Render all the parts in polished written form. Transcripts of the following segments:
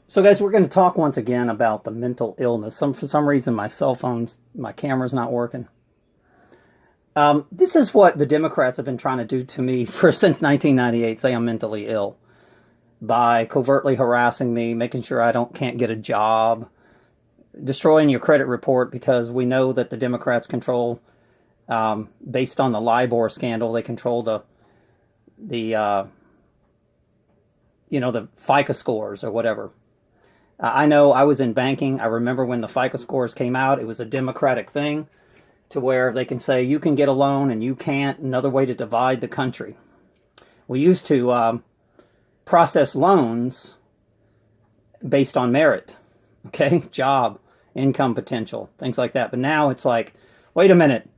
So, guys, we're going to talk once again about the mental illness. For some reason, my camera's not working. This is what the Democrats have been trying to do to me since 1998. Say I'm mentally ill by covertly harassing me, making sure can't get a job, destroying your credit report because we know that the Democrats control, based on the LIBOR scandal, they control the the FICO scores or whatever. I know I was in banking. I remember when the FICO scores came out, it was a Democratic thing to where they can say you can get a loan and you can't. Another way to divide the country. We used to process loans based on merit, okay? Job, income potential, things like that. But now it's like, wait a minute,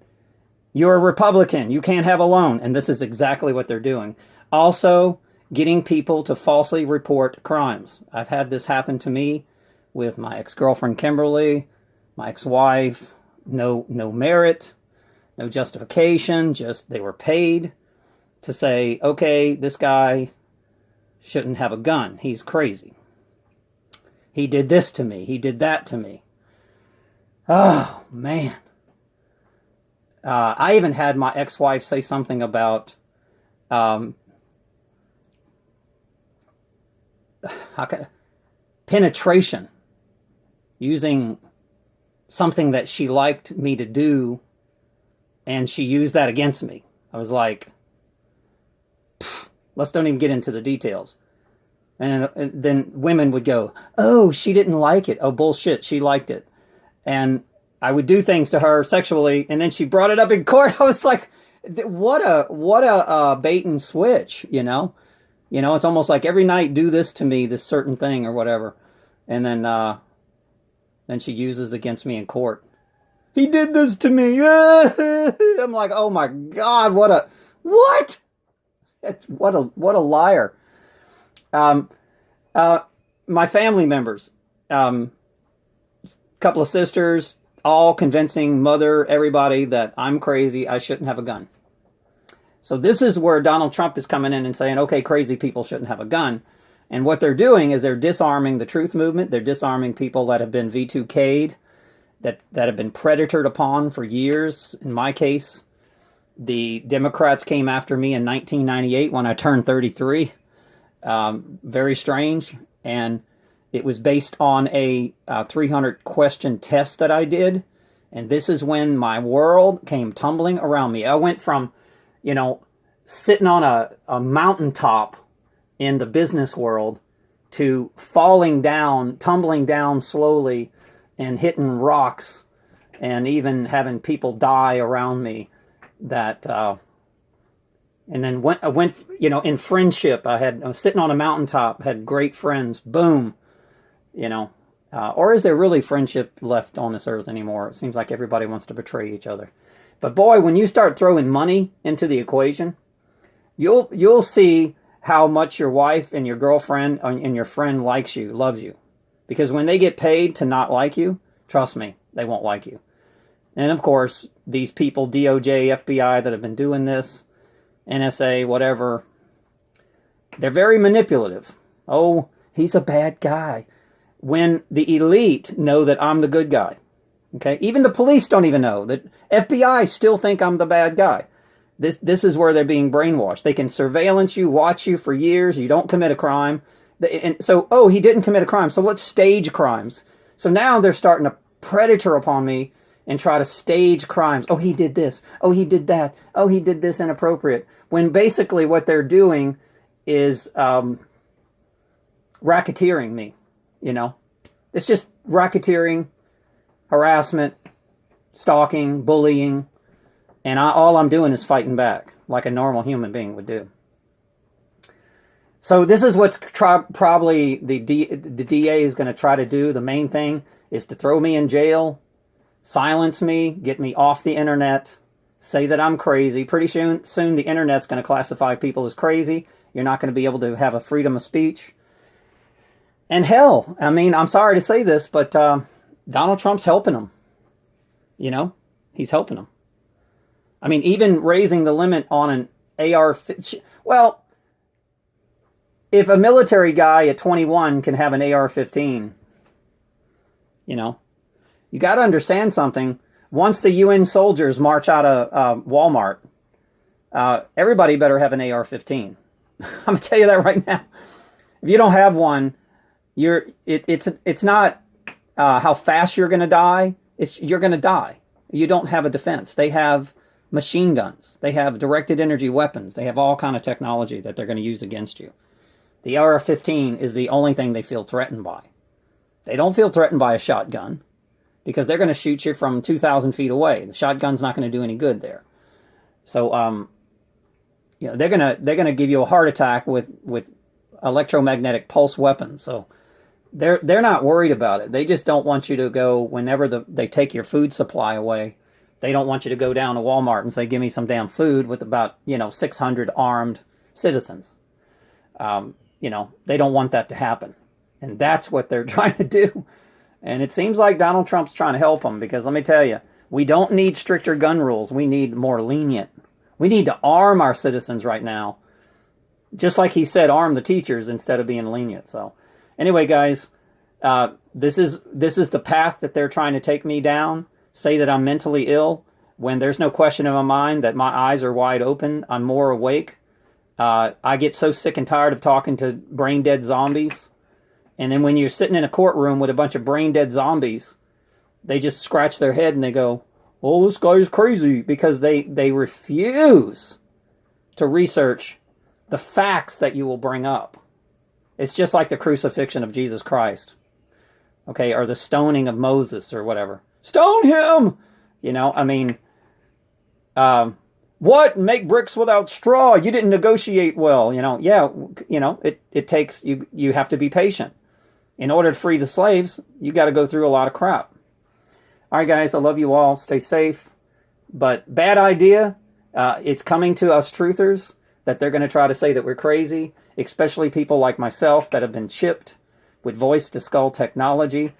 you're a Republican, you can't have a loan. And this is exactly what they're doing. Also, getting people to falsely report crimes. I've had this happen to me with my ex-girlfriend Kimberly, my ex-wife. No merit, no justification, just they were paid to say, okay, this guy shouldn't have a gun. He's crazy. He did this to me. He did that to me. Oh, man. I even had my ex-wife say something about penetration, using something that she liked me to do, and she used that against me. I was like, let's don't even get into the details. And then women would go, oh, she didn't like it. Oh, bullshit, she liked it. And I would do things to her sexually, and then she brought it up in court. I was like, what a bait and switch, you know? You know, it's almost like every night do this to me, this certain thing or whatever. And then she uses against me in court. He did this to me. I'm like, oh my God, what? What a liar. My family members, couple of sisters, all convincing mother, everybody that I'm crazy, I shouldn't have a gun. So this is where Donald Trump is coming in and saying, okay, crazy people shouldn't have a gun. And what they're doing is they're disarming the truth movement. They're disarming people that have been V2K'd, that have been predatored upon for years. In my case, the Democrats came after me in 1998 when I turned 33. Very strange. And it was based on a 300-question test that I did. And this is when my world came tumbling around me. I went from, sitting on a mountaintop in the business world to falling down, tumbling down slowly and hitting rocks and even having people die around me and then I went, in friendship. I was sitting on a mountaintop, had great friends, boom, or is there really friendship left on this earth anymore? It seems like everybody wants to betray each other. But boy, when you start throwing money into the equation, you'll see how much your wife and your girlfriend and your friend loves you. Because when they get paid to not like you, trust me, they won't like you. And of course, these people, DOJ, FBI, that have been doing this, NSA, whatever, they're very manipulative. Oh, he's a bad guy. When the elite know that I'm the good guy. Okay, even the police don't even know. The FBI still think I'm the bad guy. This is where they're being brainwashed. They can surveillance you, watch you for years. You don't commit a crime. And so, oh, he didn't commit a crime, so let's stage crimes. So now they're starting to predator upon me and try to stage crimes. Oh, he did this. Oh, he did that. Oh, he did this inappropriate. When basically what they're doing is racketeering me, It's just racketeering, harassment, stalking, bullying, and all I'm doing is fighting back like a normal human being would do. So this is what's probably the DA is going to try to do. The main thing is to throw me in jail, silence me, get me off the internet, say that I'm crazy. Pretty soon the internet's going to classify people as crazy. You're not going to be able to have a freedom of speech. And hell, I mean, I'm sorry to say this, but Donald Trump's helping them. He's helping them. I mean, even raising the limit on an AR, well, if a military guy at 21 can have an AR-15, you know, you got to understand something. Once the UN soldiers march out of Walmart, everybody better have an AR-15. I'm gonna tell you that right now. If you don't have one, it's not how fast you're gonna die. You're gonna die. You don't have a defense. They have machine guns. They have directed energy weapons. They have all kind of technology that they're going to use against you. The AR-15 is the only thing they feel threatened by. They don't feel threatened by a shotgun because they're going to shoot you from 2,000 feet away. The shotgun's not going to do any good there. So, you know, they're gonna give you a heart attack with electromagnetic pulse weapons. So they're not worried about it. They just don't want you to go whenever they take your food supply away. They don't want you to go down to Walmart and say, give me some damn food with about, 600 armed citizens. They don't want that to happen. And that's what they're trying to do. And it seems like Donald Trump's trying to help them because let me tell you, we don't need stricter gun rules. We need more lenient. We need to arm our citizens right now. Just like he said, arm the teachers instead of being lenient. So anyway, guys, this is the path that they're trying to take me down. Say that I'm mentally ill when there's no question in my mind that my eyes are wide open. I'm more awake. I get so sick and tired of talking to brain dead zombies. And then when you're sitting in a courtroom with a bunch of brain dead zombies, they just scratch their head and they go, oh, this guy's crazy, because they refuse to research the facts that you will bring up. It's just like the crucifixion of Jesus Christ, okay, or the stoning of Moses or whatever. Stone him! What? Make bricks without straw? You didn't negotiate well, it takes, you have to be patient. In order to free the slaves, you got to go through a lot of crap. All right, guys, I love you all. Stay safe. But bad idea. It's coming to us truthers that they're going to try to say that we're crazy, especially people like myself that have been chipped with voice-to-skull technology.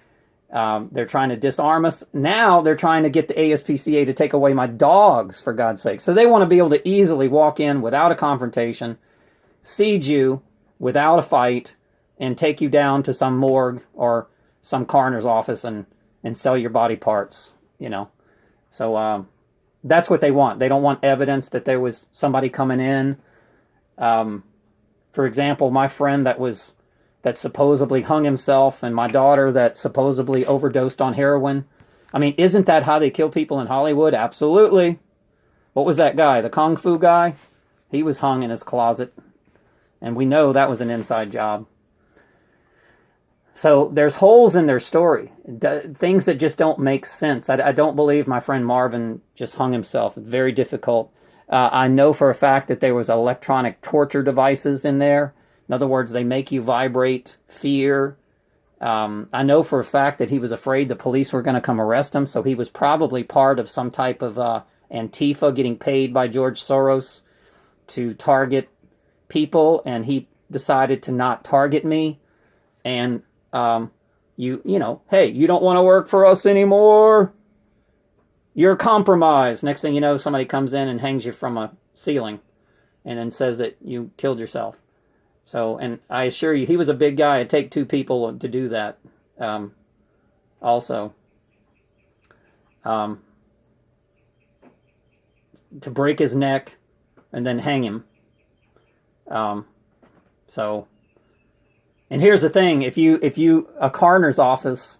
They're trying to disarm us. Now they're trying to get the ASPCA to take away my dogs, for God's sake. So they want to be able to easily walk in without a confrontation, siege you without a fight, and take you down to some morgue or some coroner's office and sell your body parts, So that's what they want. They don't want evidence that there was somebody coming in. For example, my friend that supposedly hung himself, and my daughter that supposedly overdosed on heroin. I mean, isn't that how they kill people in Hollywood? Absolutely. What was that guy? The Kung Fu guy? He was hung in his closet. And we know that was an inside job. So there's holes in their story. Things that just don't make sense. I don't believe my friend Marvin just hung himself. It's very difficult. I know for a fact that there was electronic torture devices in there. In other words, they make you vibrate fear. I know for a fact that he was afraid the police were going to come arrest him, so he was probably part of some type of Antifa getting paid by George Soros to target people, and he decided to not target me. And, hey, you don't want to work for us anymore? You're compromised. Next thing you know, somebody comes in and hangs you from a ceiling and then says that you killed yourself. So, and I assure you, he was a big guy. It'd take two people to do that. Also, to break his neck and then hang him. And here's the thing: if a coroner's office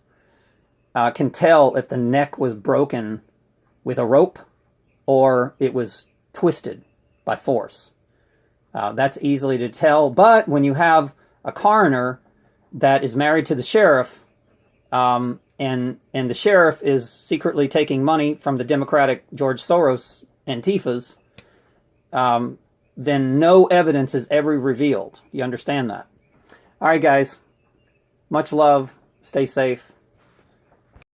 can tell if the neck was broken with a rope or it was twisted by force. That's easily to tell, but when you have a coroner that is married to the sheriff, and the sheriff is secretly taking money from the Democratic George Soros Antifas, then no evidence is ever revealed. You understand that? All right, guys. Much love. Stay safe.